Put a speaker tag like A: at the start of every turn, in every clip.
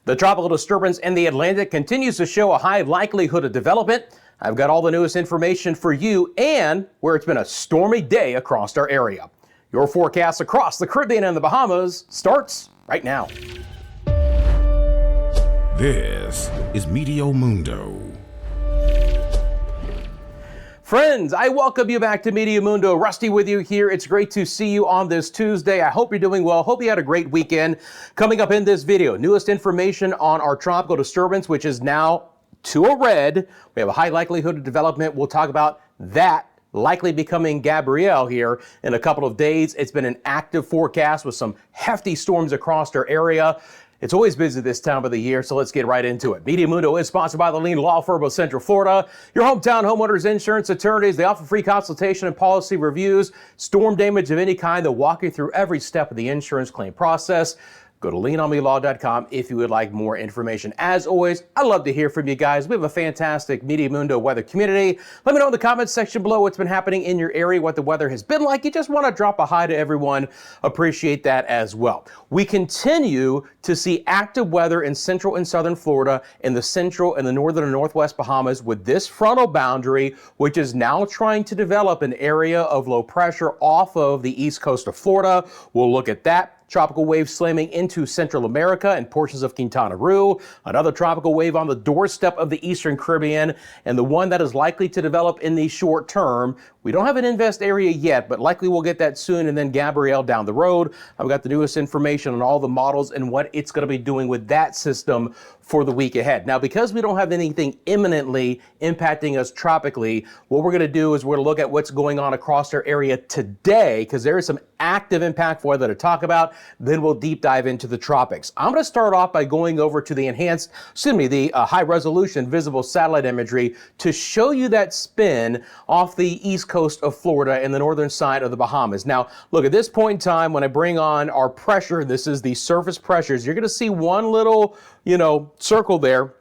A: The tropical disturbance in the Atlantic continues to show a high likelihood of development. I've got all the newest information for you and where it's been a stormy day across our area. Your forecast across the Caribbean and the Bahamas starts right now.
B: This is Meteo Mundo.
A: Friends, I welcome you back to Meteo Mundo. Rusty with you here. It's great to see you on this Tuesday. I hope you're doing well. Hope you had a great weekend. Coming up in this video, newest information on our tropical disturbance, which is now to a red. We have a high likelihood of development. We'll talk about that likely becoming Gabrielle here in a couple of days. It's been an active forecast with some hefty storms across our area. It's always busy this time of the year, so let's get right into it. Meteo Mundo is sponsored by the leading law firm of Central Florida, your hometown homeowners insurance attorneys. They offer free consultation and policy reviews, storm damage of any kind. They'll walk you through every step of the insurance claim process. Go to leanonmelaw.com if you would like more information. As always, I love to hear from you guys. We have a fantastic Meteo Mundo weather community. Let me know in the comments section below what's been happening in your area, what the weather has been like. You just want to drop a hi to everyone. Appreciate that as well. We continue to see active weather in central and southern Florida, in the central and the northern and northwest Bahamas, with this frontal boundary, which is now trying to develop an area of low pressure off of the east coast of Florida. We'll look at that. Tropical wave slamming into Central America and portions of Quintana Roo. Another tropical wave on the doorstep of the Eastern Caribbean, and the one that is likely to develop in the short term. We don't have an invest area yet, but likely we'll get that soon, and then Gabrielle down the road. I've got the newest information on all the models and what it's going to be doing with that system for the week ahead. Now, because we don't have anything imminently impacting us tropically, what we're going to do is we're going to look at what's going on across our area today, because there is some active impact weather to talk about. Then we'll deep dive into the tropics. I'm going to start off by going over to the the high resolution visible satellite imagery to show you that spin off the east coast of Florida and the northern side of the Bahamas. Now, look, at this point in time, when I bring on our pressure, this is the surface pressures, you're going to see one little, circle there,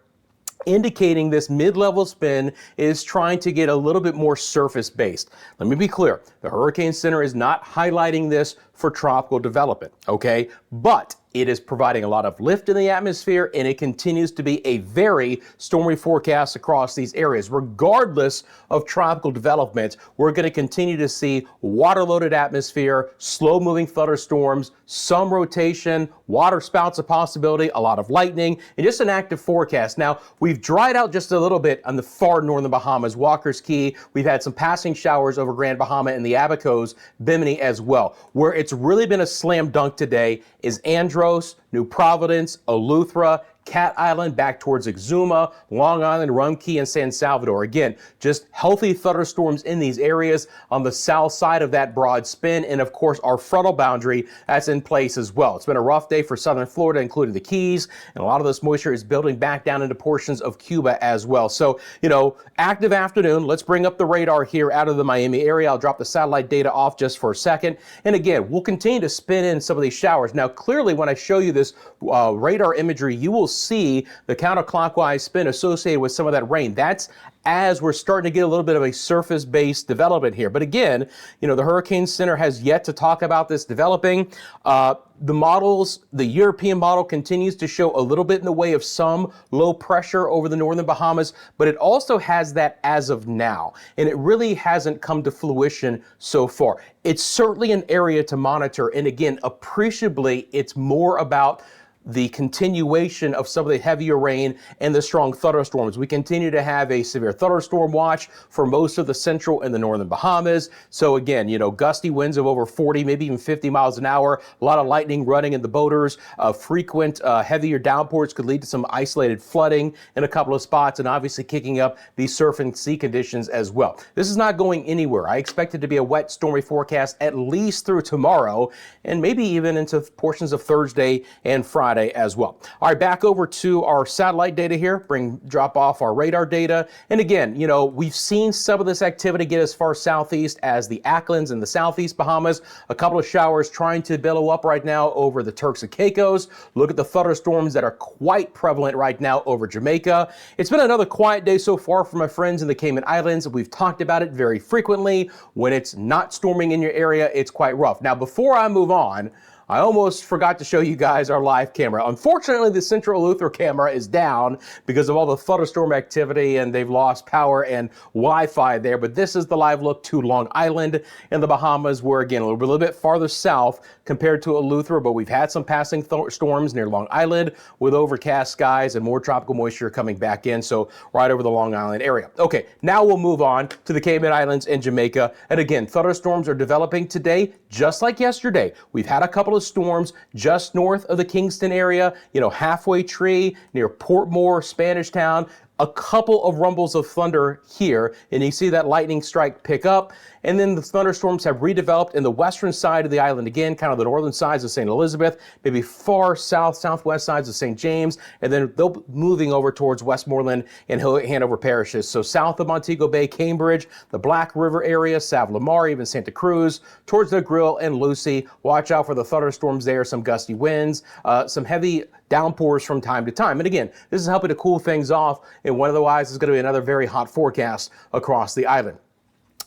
A: indicating this mid-level spin is trying to get a little bit more surface-based. Let me be clear. The Hurricane Center is not highlighting this for tropical development, okay? But it is providing a lot of lift in the atmosphere, and it continues to be a very stormy forecast across these areas. Regardless of tropical development, we're going to continue to see water-loaded atmosphere, slow-moving thunderstorms, some rotation, water spouts a possibility, a lot of lightning, and just an active forecast. Now, we've dried out just a little bit on the far northern Bahamas, Walker's Key. We've had some passing showers over Grand Bahama and the Abacos, Bimini as well. Where it's really been a slam dunk today is Andros, New Providence, Eleuthera, Cat Island, back towards Exuma, Long Island, Rumkey, and San Salvador. Again, just healthy thunderstorms in these areas on the south side of that broad spin. And of course, our frontal boundary, that's in place as well. It's been a rough day for southern Florida, including the Keys, and a lot of this moisture is building back down into portions of Cuba as well. So, active afternoon. Let's bring up the radar here out of the Miami area. I'll drop the satellite data off just for a second. And again, we'll continue to spin in some of these showers. Now, clearly, when I show you this radar imagery, you will see the counterclockwise spin associated with some of that rain. That's as we're starting to get a little bit of a surface-based development here. But again, the Hurricane Center has yet to talk about this developing. The models, the European model continues to show a little bit in the way of some low pressure over the northern Bahamas, but it also has that as of now, and it really hasn't come to fruition so far. It's certainly an area to monitor, and again, appreciably, it's more about the continuation of some of the heavier rain and the strong thunderstorms. We continue to have a severe thunderstorm watch for most of the central and the northern Bahamas. So again, gusty winds of over 40, maybe even 50 miles an hour, a lot of lightning running in the boaters, frequent heavier downpours could lead to some isolated flooding in a couple of spots, and obviously kicking up these surf and sea conditions as well. This is not going anywhere. I expect it to be a wet, stormy forecast at least through tomorrow, and maybe even into portions of Thursday and Friday as well. All right, back over to our satellite data here, drop off our radar data. And again, we've seen some of this activity get as far southeast as the Acklands and the southeast Bahamas. A couple of showers trying to billow up right now over the Turks and Caicos. Look at the thunderstorms that are quite prevalent right now over Jamaica. It's been another quiet day so far for my friends in the Cayman Islands. We've talked about it very frequently. When it's not storming in your area, it's quite rough. Now, before I move on, I almost forgot to show you guys our live camera. Unfortunately, the Central Eleuthera camera is down because of all the thunderstorm activity, and they've lost power and Wi-Fi there. But this is the live look to Long Island in the Bahamas. We're again a little bit farther south compared to Eleuthera, but we've had some passing storms near Long Island with overcast skies and more tropical moisture coming back in. So right over the Long Island area. Okay, now we'll move on to the Cayman Islands and Jamaica. And again, thunderstorms are developing today, just like yesterday. We've had a couple of storms just north of the Kingston area, Halfway Tree, near Portmore, Spanish Town. A couple of rumbles of thunder here, and you see that lightning strike pick up. And then the thunderstorms have redeveloped in the western side of the island again, kind of the northern sides of St. Elizabeth, maybe far south, southwest sides of St. James, and then they'll be moving over towards Westmoreland and Hanover parishes. So south of Montego Bay, Cambridge, the Black River area, Sav Lamar, even Santa Cruz, towards the Grill and Lucy. Watch out for the thunderstorms there, some gusty winds, some heavy downpours from time to time. And again, this is helping to cool things off in what otherwise is going to be another very hot forecast across the island.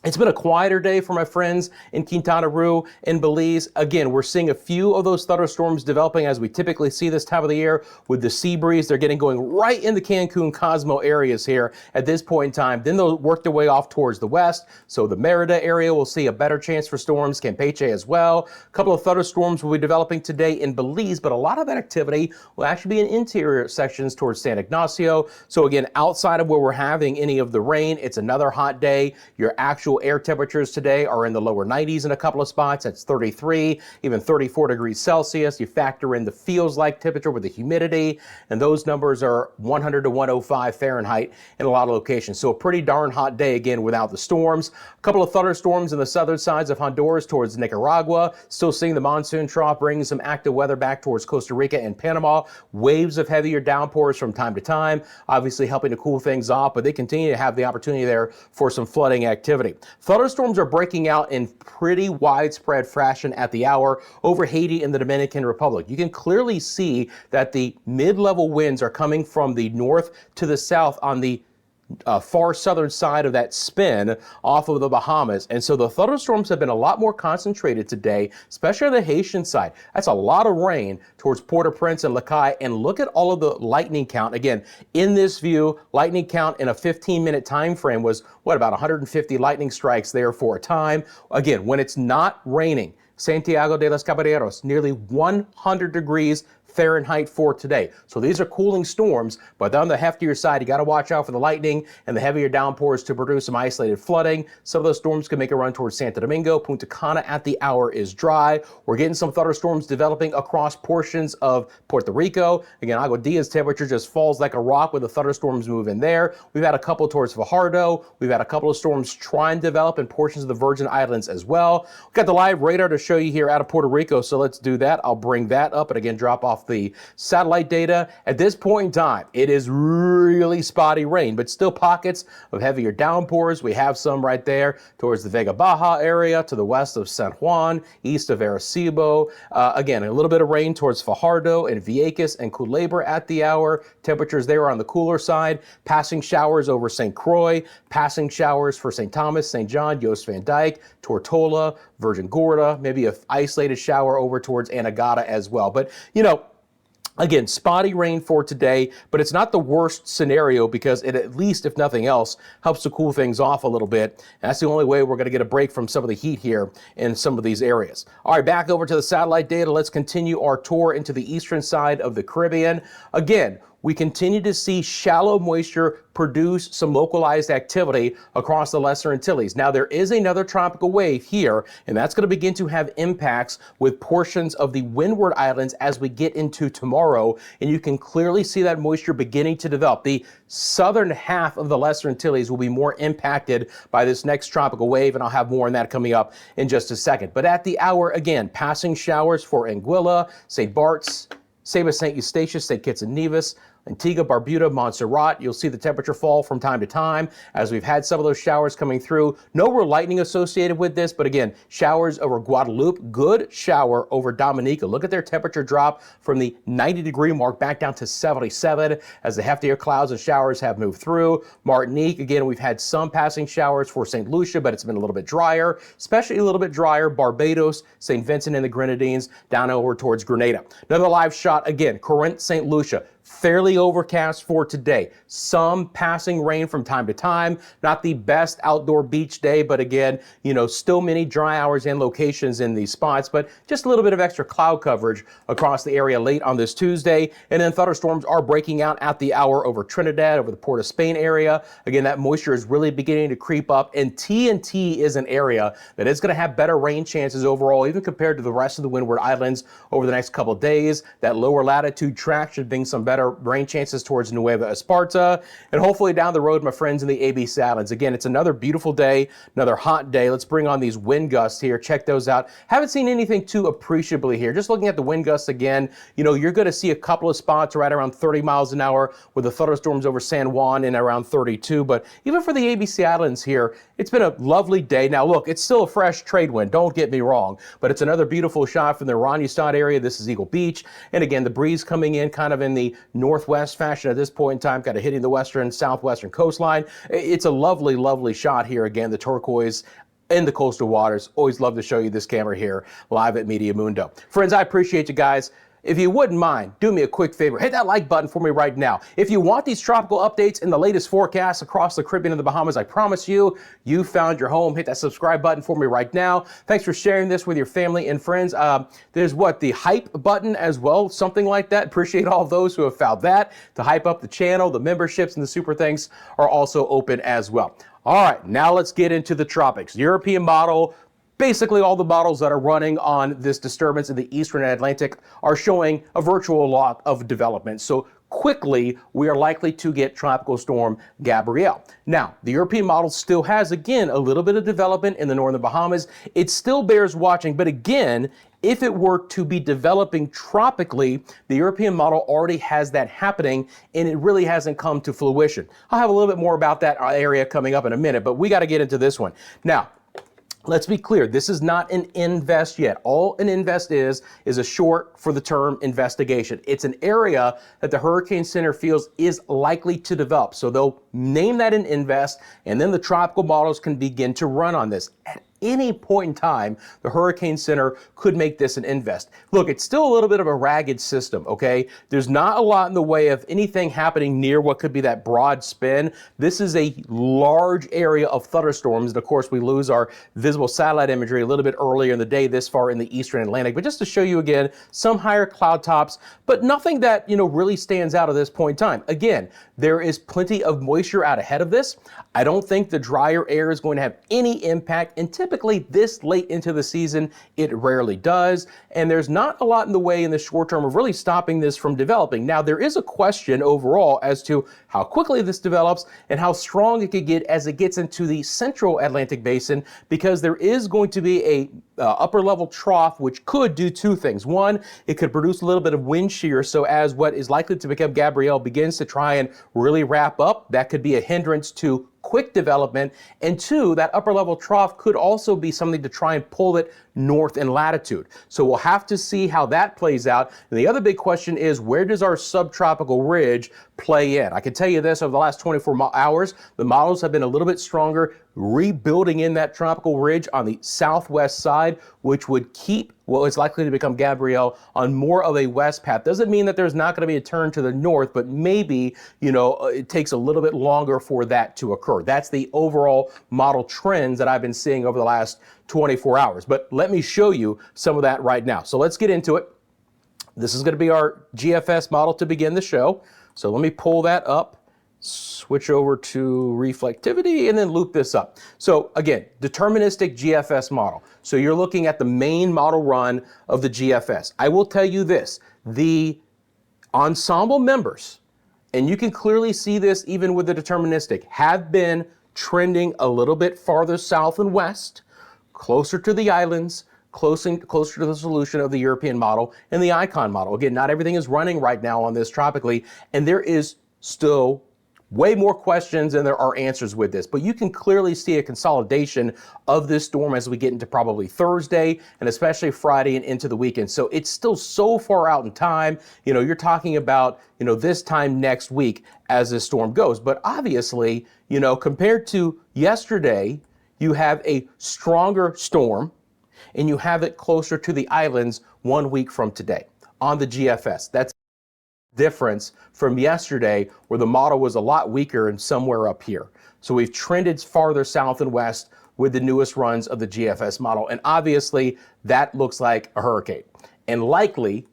A: It's been a quieter day for my friends in Quintana Roo and Belize. Again, we're seeing a few of those thunderstorms developing as we typically see this time of the year with the sea breeze. They're getting going right in the Cancun, Cosmo areas here at this point in time. Then they'll work their way off towards the west. So the Merida area will see a better chance for storms, Campeche as well. A couple of thunderstorms will be developing today in Belize, but a lot of that activity will actually be in interior sections towards San Ignacio. So again, outside of where we're having any of the rain, it's another hot day. Your actual air temperatures today are in the lower 90s in a couple of spots. That's 33, even 34 degrees Celsius. You factor in the feels like temperature with the humidity, and those numbers are 100 to 105 Fahrenheit in a lot of locations. So a pretty darn hot day again without the storms. A couple of thunderstorms in the southern sides of Honduras towards Nicaragua. Still seeing the monsoon trough bringing some active weather back towards Costa Rica and Panama. Waves of heavier downpours from time to time, obviously helping to cool things off, but they continue to have the opportunity there for some flooding activity. Thunderstorms are breaking out in pretty widespread fashion at the hour over Haiti and the Dominican Republic. You can clearly see that the mid-level winds are coming from the north to the south on the far southern side of that spin off of the Bahamas. And so the thunderstorms have been a lot more concentrated today, especially on the Haitian side. That's a lot of rain towards Port-au-Prince and Lacaille. And look at all of the lightning count. Again, in this view, lightning count in a 15-minute time frame was, about 150 lightning strikes there for a time. Again, when it's not raining, Santiago de los Caballeros, nearly 100 degrees Fahrenheit for today. So these are cooling storms, but on the heftier side, you got to watch out for the lightning and the heavier downpours to produce some isolated flooding. Some of those storms can make a run towards Santo Domingo. Punta Cana at the hour is dry. We're getting some thunderstorms developing across portions of Puerto Rico. Again, Agua Dia's temperature just falls like a rock when the thunderstorms move in there. We've had a couple towards Fajardo. We've had a couple of storms try and develop in portions of the Virgin Islands as well. We've got the live radar to show you here out of Puerto Rico, so let's do that. I'll bring that up and again drop off the satellite data. At this point in time, it is really spotty rain, but still pockets of heavier downpours. We have some right there towards the Vega Baja area, to the west of San Juan, east of Arecibo. Again, a little bit of rain towards Fajardo and Vieques and Culebra at the hour. Temperatures there on the cooler side. Passing showers over St. Croix, passing showers for St. Thomas, St. John, Yost Van Dyke, Tortola, Virgin Gorda, maybe an isolated shower over towards Anegada as well. But, again, spotty rain for today, but it's not the worst scenario because it at least, if nothing else, helps to cool things off a little bit. And that's the only way we're going to get a break from some of the heat here in some of these areas. All right, back over to the satellite data. Let's continue our tour into the eastern side of the Caribbean. Again, we continue to see shallow moisture produce some localized activity across the Lesser Antilles. Now, there is another tropical wave here, and that's going to begin to have impacts with portions of the Windward Islands as we get into tomorrow, and you can clearly see that moisture beginning to develop. The southern half of the Lesser Antilles will be more impacted by this next tropical wave, and I'll have more on that coming up in just a second. But at the hour, again, passing showers for Anguilla, St. Bart's, Same as St. Eustatius, St. Kitts and Nevis, Antigua, Barbuda, Montserrat. You'll see the temperature fall from time to time as we've had some of those showers coming through. No real lightning associated with this, but again, showers over Guadeloupe, good shower over Dominica. Look at their temperature drop from the 90-degree mark back down to 77 as the heftier clouds and showers have moved through. Martinique, again, we've had some passing showers for St. Lucia, but it's been a little bit drier, especially a little bit drier. Barbados, St. Vincent and the Grenadines, down over towards Grenada. Another live shot, again, Corinth, St. Lucia. Fairly overcast for today. Some passing rain from time to time. Not the best outdoor beach day, but again, still many dry hours and locations in these spots, but just a little bit of extra cloud coverage across the area late on this Tuesday. And then thunderstorms are breaking out at the hour over Trinidad, over the Port of Spain area. Again, that moisture is really beginning to creep up, and TNT is an area that is going to have better rain chances overall, even compared to the rest of the Windward Islands over the next couple of days. That lower latitude track should bring some better rain chances towards Nueva Esparta, and hopefully down the road, my friends in the ABC Islands. Again, it's another beautiful day, another hot day. Let's bring on these wind gusts here. Check those out. Haven't seen anything too appreciably here. Just looking at the wind gusts again, you're going to see a couple of spots right around 30 miles an hour with the thunderstorms over San Juan in around 32. But even for the ABC Islands here, it's been a lovely day. Now, look, it's still a fresh trade wind. Don't get me wrong, but it's another beautiful shot from the Oranjestad area. This is Eagle Beach. And again, the breeze coming in kind of in the northwest fashion at this point in time, kind of hitting the western, southwestern coastline. It's a lovely, lovely shot here. Again, the turquoise in the coastal waters. Always love to show you this camera here live at Meteo Mundo. Friends, I appreciate you guys. If you wouldn't mind, do me a quick favor. Hit that like button for me right now. If you want these tropical updates and the latest forecasts across the Caribbean and the Bahamas, I promise you, you found your home. Hit that subscribe button for me right now. Thanks for sharing this with your family and friends. There's the hype button as well, something like that. Appreciate all those who have found that to hype up the channel. The memberships and the super thanks are also open as well. All right, now let's get into the tropics. European model. Basically, all the models that are running on this disturbance in the eastern Atlantic are showing a virtual lot of development. So quickly, we are likely to get Tropical Storm Gabrielle. Now, the European model still has, again, a little bit of development in the northern Bahamas. It still bears watching, but again, if it were to be developing tropically, the European model already has that happening, and it really hasn't come to fruition. I'll have a little bit more about that area coming up in a minute, but we got to get into this one. Now, let's be clear, this is not an invest yet. All an invest is a short for the term investigation. It's an area that the Hurricane Center feels is likely to develop. So they'll name that an invest, and then the tropical models can begin to run on this. At any point in time, the Hurricane Center could make this an invest. Look, it's still a little bit of a ragged system, okay? There's not a lot in the way of anything happening near what could be that broad spin. This is a large area of thunderstorms. And of course, we lose our visible satellite imagery a little bit earlier in the day this far in the eastern Atlantic. But just to show you again, some higher cloud tops, but nothing that, really stands out at this point in time. Again, there is plenty of moisture out ahead of this. I don't think the drier air is going to have any impact, and typically this late into the season, it rarely does. And there's not a lot in the way in the short term of really stopping this from developing. Now, there is a question overall as to how quickly this develops and how strong it could get as it gets into the central Atlantic basin, because there is going to be a upper level trough, which could do two things. One, it could produce a little bit of wind shear. So as what is likely to become Gabrielle begins to try and really wrap up, that could be a hindrance to quick development. And two, that upper level trough could also be something to try and pull it north in latitude. So we'll have to see how that plays out. And the other big question is, where does our subtropical ridge play in? I can tell you this, over the last 24 hours, the models have been a little bit stronger, rebuilding in that tropical ridge on the southwest side, which would keep what is likely to become Gabrielle on more of a west path. Doesn't mean that there's not going to be a turn to the north, but maybe, it takes a little bit longer for that to occur. That's the overall model trends that I've been seeing over the last 24 hours. But let me show you some of that right now. So let's get into it. This is going to be our GFS model to begin the show. So let me pull that up, switch over to reflectivity, and then loop this up. So again, deterministic GFS model. So you're looking at the main model run of the GFS. I will tell you this, the ensemble members, and you can clearly see this even with the deterministic, have been trending a little bit farther south and west, closer to the islands, closer to the solution of the European model and the ICON model. Again, not everything is running right now on this tropically, and there is still way more questions than there are answers with this, but you can clearly see a consolidation of this storm as we get into probably Thursday and especially Friday and into the weekend. So it's still so far out in time. You're talking about, this time next week as this storm goes. But obviously, compared to yesterday, you have a stronger storm and you have it closer to the islands 1 week from today on the GFS. That's difference from yesterday where the model was a lot weaker and somewhere up here. So we've trended farther south and west with the newest runs of the GFS model. And obviously that looks like a hurricane. And likely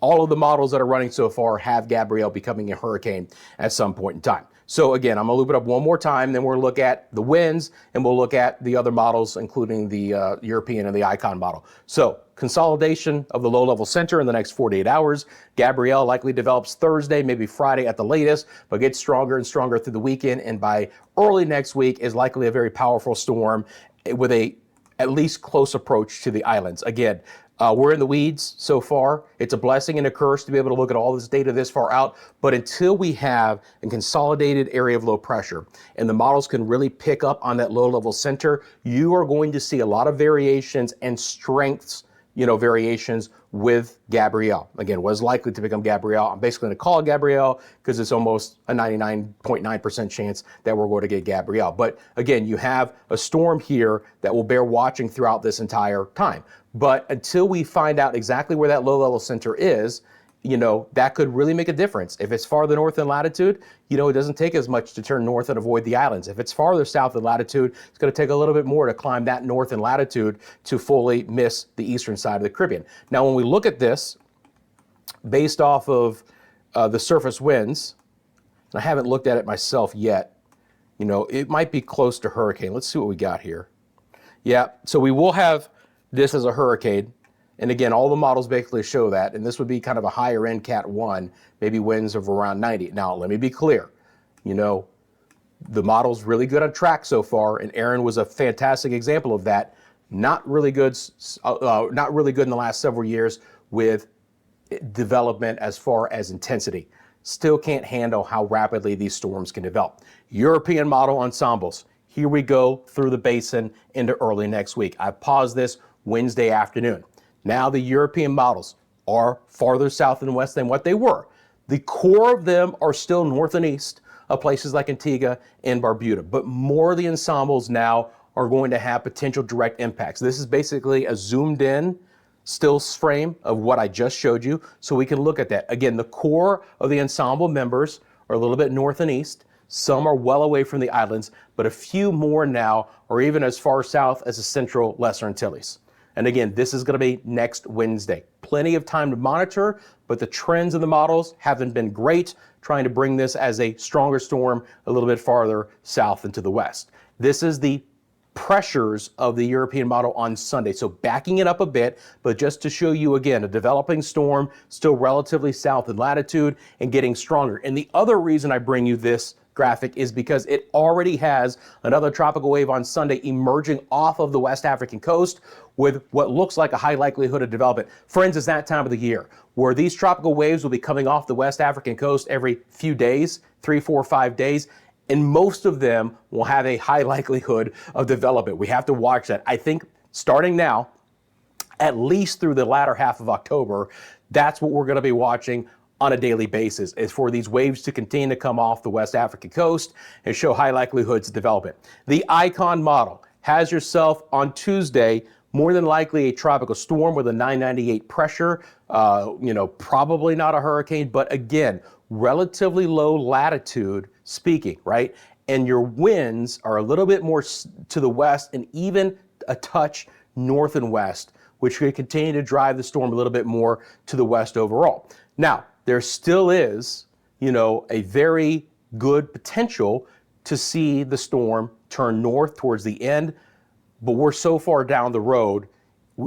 A: all of the models that are running so far have Gabrielle becoming a hurricane at some point in time. So again, I'm gonna loop it up one more time, then we'll look at the winds and we'll look at the other models, including the European and the ICON model. So consolidation of the low-level center in the next 48 hours. Gabrielle likely develops Thursday, maybe Friday at the latest, but gets stronger and stronger through the weekend. And by early next week is likely a very powerful storm with a at least close approach to the islands. Again, we're in the weeds so far. It's a blessing and a curse to be able to look at all this data this far out. But until we have a consolidated area of low pressure and the models can really pick up on that low level center, you are going to see a lot of variations and strengths, variations with Gabrielle. Again, what is likely to become Gabrielle? I'm basically going to call it Gabrielle because it's almost a 99.9% chance that we're going to get Gabrielle. But again, you have a storm here that will bear watching throughout this entire time. But until we find out exactly where that low level center is, that could really make a difference. If it's farther north in latitude, it doesn't take as much to turn north and avoid the islands. If it's farther south in latitude, it's going to take a little bit more to climb that north in latitude to fully miss the eastern side of the Caribbean. Now, when we look at this based off of the surface winds, and I haven't looked at it myself yet, it might be close to hurricane. Let's see what we got here. Yeah, so we will have this as a hurricane. And again, all the models basically show that, and this would be kind of a higher end Cat 1, maybe winds of around 90. Now, let me be clear, the model's really good on track so far, and Aaron was a fantastic example of that. Not really good in the last several years with development as far as intensity. Still can't handle how rapidly these storms can develop. European model ensembles. Here we go through the basin into early next week. I paused this Wednesday afternoon. Now the European models are farther south and west than what they were. The core of them are still north and east of places like Antigua and Barbuda, but more of the ensembles now are going to have potential direct impacts. This is basically a zoomed in still frame of what I just showed you, so we can look at that. Again, the core of the ensemble members are a little bit north and east. Some are well away from the islands, but a few more now are even as far south as the central Lesser Antilles. And again, this is going to be next Wednesday. Plenty of time to monitor, but the trends in the models haven't been great, trying to bring this as a stronger storm a little bit farther south into the west. This is the pressures of the European model on Sunday. So backing it up a bit, but just to show you again, a developing storm, still relatively south in latitude and getting stronger. And the other reason I bring you this graphic is because it already has another tropical wave on Sunday emerging off of the West African coast with what looks like a high likelihood of development. Friends, it's that time of the year where these tropical waves will be coming off the West African coast every few days, 3, 4, 5 days, and most of them will have a high likelihood of development. We have to watch that. I think starting now, at least through the latter half of October, that's what we're going to be watching on a daily basis, is for these waves to continue to come off the West African coast and show high likelihoods of development. The ICON model has yourself on Tuesday more than likely a tropical storm with a 998 pressure, probably not a hurricane, but again, relatively low latitude speaking, right? And your winds are a little bit more to the west and even a touch north and west, which could continue to drive the storm a little bit more to the west overall. Now, there still is, a very good potential to see the storm turn north towards the end, but we're so far down the road,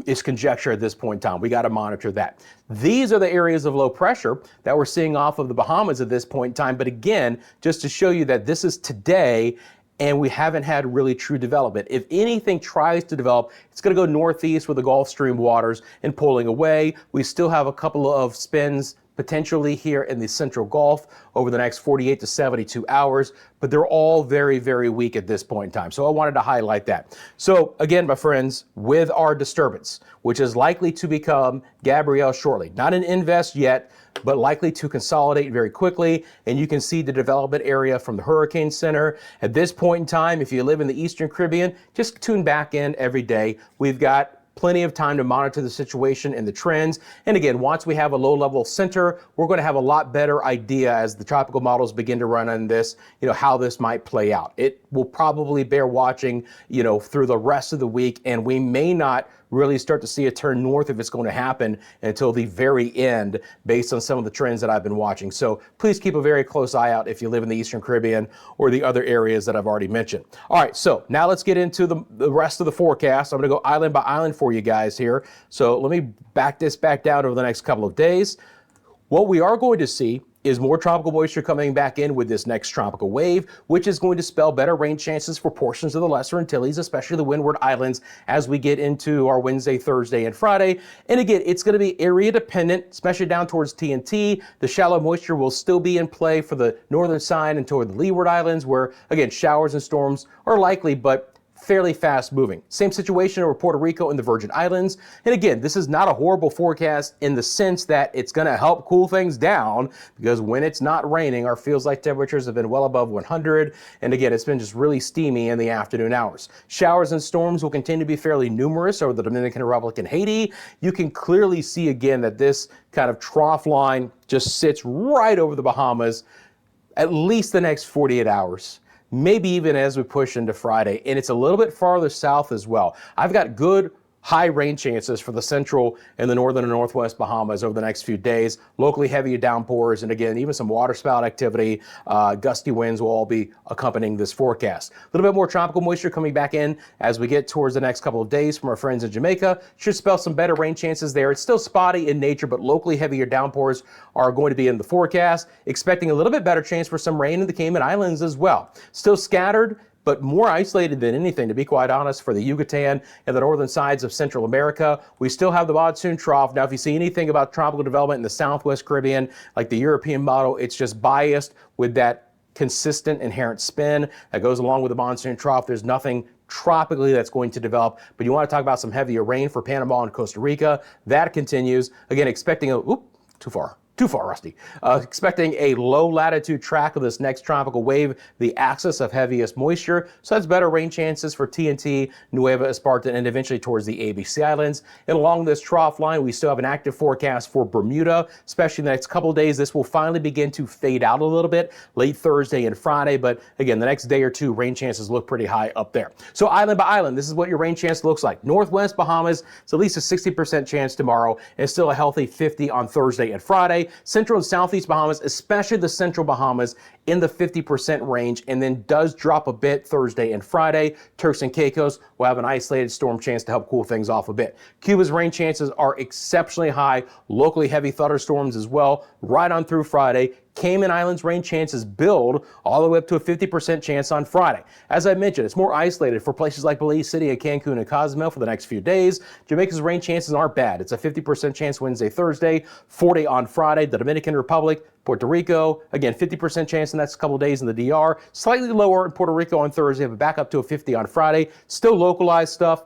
A: it's conjecture at this point in time. We got to monitor that. These are the areas of low pressure that we're seeing off of the Bahamas at this point in time. But again, just to show you that this is today, and we haven't had really true development. If anything tries to develop, it's going to go northeast with the Gulf Stream waters and pulling away. We still have a couple of spins potentially here in the central Gulf over the next 48 to 72 hours, but they're all very, very weak at this point in time. So I wanted to highlight that. So again, my friends, with our disturbance, which is likely to become Gabrielle shortly, not an invest yet, but likely to consolidate very quickly. And you can see the development area from the Hurricane Center. At this point in time, if you live in the Eastern Caribbean, just tune back in every day. We've got plenty of time to monitor the situation and the trends. And again, once we have a low-level center, we're going to have a lot better idea as the tropical models begin to run on this, how this might play out. It will probably bear watching, through the rest of the week, and we may not really start to see a turn north if it's going to happen until the very end based on some of the trends that I've been watching. So please keep a very close eye out if you live in the Eastern Caribbean or the other areas that I've already mentioned. All right, so now let's get into the rest of the forecast. I'm going to go island by island for you guys here. So let me back this back down over the next couple of days. What we are going to see is more tropical moisture coming back in with this next tropical wave, which is going to spell better rain chances for portions of the Lesser Antilles, especially the Windward Islands, as we get into our Wednesday, Thursday, and Friday. And again, it's going to be area dependent, especially down towards TNT. The shallow moisture will still be in play for the northern side and toward the Leeward Islands, where, again, showers and storms are likely, but fairly fast moving. Same situation over Puerto Rico and the Virgin Islands. And again, this is not a horrible forecast in the sense that it's going to help cool things down, because when it's not raining, our feels like temperatures have been well above 100. And again, it's been just really steamy in the afternoon hours. Showers and storms will continue to be fairly numerous over the Dominican Republic and Haiti. You can clearly see again that this kind of trough line just sits right over the Bahamas at least the next 48 hours. Maybe even as we push into Friday, and it's a little bit farther south as well. I've got good high rain chances for the central and the northern and northwest Bahamas over the next few days. Locally heavy downpours, and again, even some waterspout activity, gusty winds will all be accompanying this forecast. A little bit more tropical moisture coming back in as we get towards the next couple of days from our friends in Jamaica. Should spell some better rain chances there. It's still spotty in nature, but locally heavier downpours are going to be in the forecast. Expecting a little bit better chance for some rain in the Cayman Islands as well. Still scattered, but more isolated than anything, to be quite honest, for the Yucatan and the northern sides of Central America. We still have the monsoon trough. Now, if you see anything about tropical development in the Southwest Caribbean, like the European model, it's just biased with that consistent inherent spin that goes along with the monsoon trough. There's nothing tropically that's going to develop, but you want to talk about some heavier rain for Panama and Costa Rica. That continues. Again, expecting too far, Rusty. Expecting a low latitude track of this next tropical wave, the axis of heaviest moisture. So that's better rain chances for TNT, Nueva Esparta, and eventually towards the ABC Islands. And along this trough line, we still have an active forecast for Bermuda, especially in the next couple of days. This will finally begin to fade out a little bit late Thursday and Friday. But again, the next day or two, rain chances look pretty high up there. So island by island, this is what your rain chance looks like. Northwest Bahamas, it's at least a 60% chance tomorrow, and still a healthy 50 on Thursday and Friday. Central and Southeast Bahamas, especially the Central Bahamas, in the 50% range, and then does drop a bit Thursday and Friday. Turks and Caicos will have an isolated storm chance to help cool things off a bit. Cuba's rain chances are exceptionally high, locally heavy thunderstorms as well, right on through Friday. Cayman Islands rain chances build all the way up to a 50% chance on Friday. As I mentioned, it's more isolated for places like Belize City and Cancun and Cozumel for the next few days. Jamaica's rain chances aren't bad. It's a 50% chance Wednesday, Thursday, 40 on Friday. The Dominican Republic, Puerto Rico, again, 50% chance in the next couple of days in the DR. Slightly lower in Puerto Rico on Thursday, but back up to a 50 on Friday. Still localized stuff.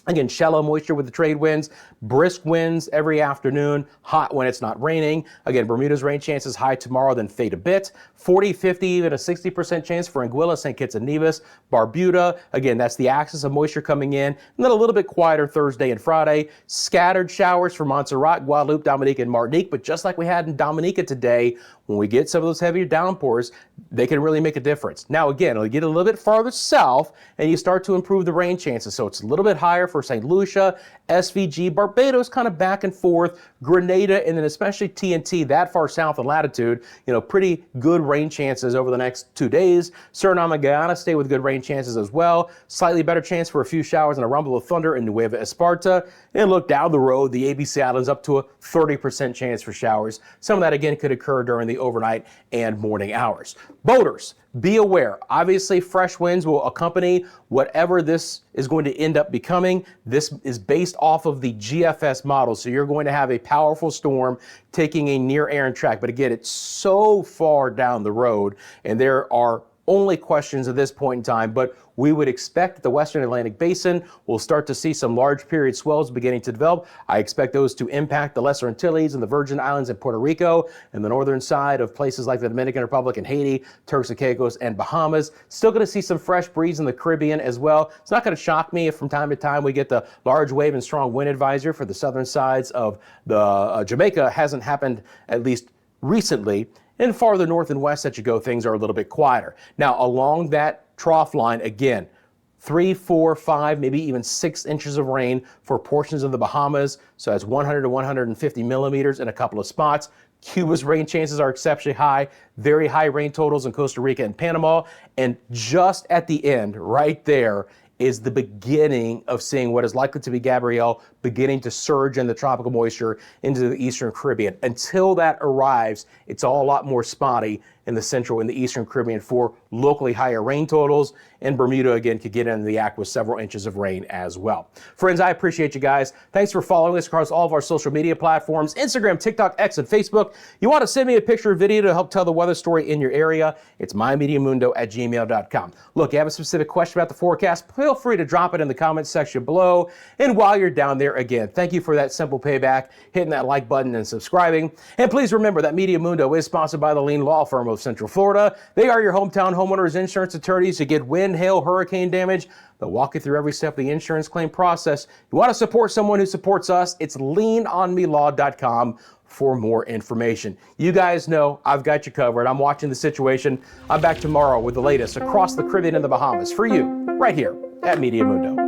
A: Again, shallow moisture with the trade winds, brisk winds every afternoon, hot when it's not raining. Again, Bermuda's rain chances high tomorrow, then fade a bit. 40, 50, even a 60% chance for Anguilla, St. Kitts and Nevis, Barbuda. Again, that's the axis of moisture coming in. And then a little bit quieter Thursday and Friday. Scattered showers for Montserrat, Guadeloupe, Dominica, and Martinique. But just like we had in Dominica today, when we get some of those heavier downpours, they can really make a difference. Now, again, it'll get a little bit farther south, and you start to improve the rain chances. So it's a little bit higher for St. Lucia, SVG, Barbados, kind of back and forth, Grenada, and then especially TNT, that far south in latitude, pretty good rain chances over the next 2 days. Suriname and Guyana stay with good rain chances as well. Slightly better chance for a few showers and a rumble of thunder in Nueva Esparta. And look down the road, the ABC Islands up to a 30% chance for showers. Some of that, again, could occur during the overnight and morning hours. Boaters, be aware. Obviously, fresh winds will accompany whatever this is going to end up becoming. This is based off of the GFS model, so you're going to have a powerful storm taking a near Erin track. But again, it's so far down the road, and there are only questions at this point in time, but we would expect that the Western Atlantic Basin will start to see some large period swells beginning to develop. I expect those to impact the Lesser Antilles and the Virgin Islands and Puerto Rico and the northern side of places like the Dominican Republic and Haiti, Turks and Caicos and Bahamas. Still going to see some fresh breeze in the Caribbean as well. It's not going to shock me if from time to time we get the large wave and strong wind advisory for the southern sides of the Jamaica. Hasn't happened at least recently. And farther north and west that you go, things are a little bit quieter. Now, along that trough line, again, 3, 4, 5, maybe even 6 inches of rain for portions of the Bahamas. So that's 100 to 150 millimeters in a couple of spots. Cuba's rain chances are exceptionally high, very high rain totals in Costa Rica and Panama. And just at the end, right there, is the beginning of seeing what is likely to be Gabrielle beginning to surge in the tropical moisture into the eastern Caribbean. Until that arrives, it's all a lot more spotty in the central and the eastern Caribbean for locally higher rain totals. And Bermuda, again, could get into the act with several inches of rain as well. Friends, I appreciate you guys. Thanks for following us across all of our social media platforms, Instagram, TikTok, X, and Facebook. You want to send me a picture or video to help tell the weather story in your area? It's mymeteomundo@gmail.com. Look, you have a specific question about the forecast, feel free to drop it in the comments section below. And while you're down there, again, thank you for that simple payback, hitting that like button and subscribing. And please remember that Meteo Mundo is sponsored by the Lean Law Firm of Central Florida. They are your hometown homeowners insurance attorneys. You get wind, hail, hurricane damage. They'll walk you through every step of the insurance claim process. You want to support someone who supports us? It's leanonmelaw.com for more information. You guys know I've got you covered. I'm watching the situation. I'm back tomorrow with the latest across the Caribbean and the Bahamas for you right here at Meteo Mundo.